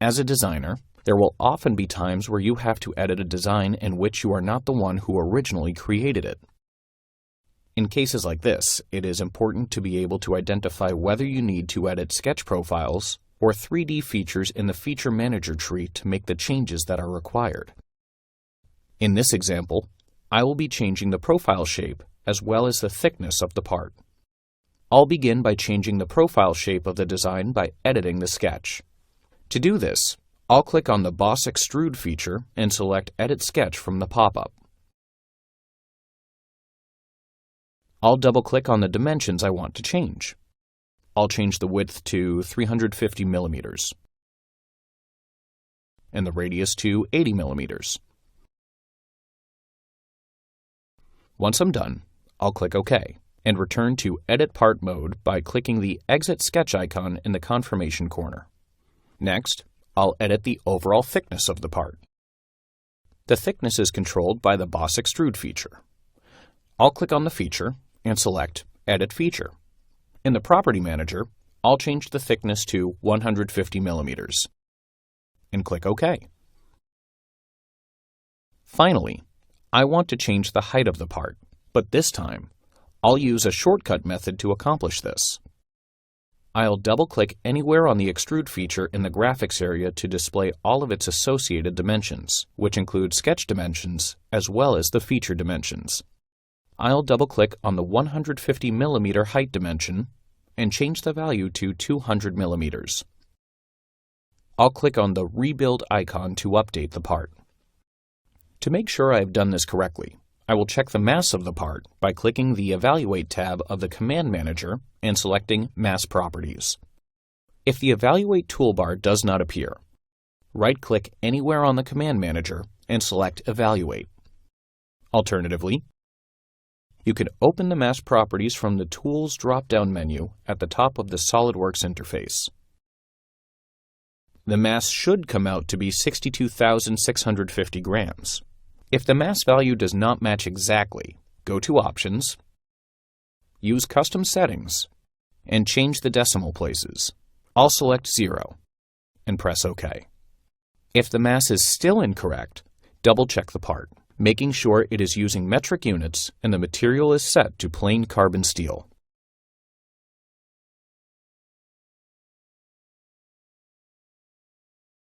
As a designer, there will often be times where you have to edit a design in which you are not the one who originally created it. In cases like this, it is important to be able to identify whether you need to edit sketch profiles or 3D features in the Feature Manager tree to make the changes that are required. In this example, I will be changing the profile shape as well as the thickness of the part. I'll begin by changing the profile shape of the design by editing the sketch. To do this, I'll click on the Boss Extrude feature and select Edit Sketch from the pop-up. I'll double-click on the dimensions I want to change. I'll change the width to 350 millimeters and the radius to 80 millimeters. Once I'm done, I'll click OK and return to Edit Part mode by clicking the Exit Sketch icon in the confirmation corner. Next, I'll edit the overall thickness of the part. The thickness is controlled by the Boss Extrude feature. I'll click on the feature and select Edit Feature. In the Property Manager, I'll change the thickness to 150 millimeters and click OK. Finally, I want to change the height of the part, but this time, I'll use a shortcut method to accomplish this. I'll double-click anywhere on the Extrude feature in the Graphics area to display all of its associated dimensions, which include sketch dimensions as well as the feature dimensions. I'll double-click on the 150 millimeter height dimension and change the value to 200 millimeters. I'll click on the Rebuild icon to update the part. To make sure I've done this correctly, I will check the mass of the part by clicking the Evaluate tab of the Command Manager and selecting Mass Properties. If the Evaluate toolbar does not appear, right-click anywhere on the Command Manager and select Evaluate. Alternatively, you can open the mass properties from the Tools drop-down menu at the top of the SolidWorks interface. The mass should come out to be 62,650 grams. If the mass value does not match exactly, go to Options, use Custom Settings, and change the decimal places. I'll select 0 and press OK. If the mass is still incorrect, double-check the part, making sure it is using metric units and the material is set to plain carbon steel.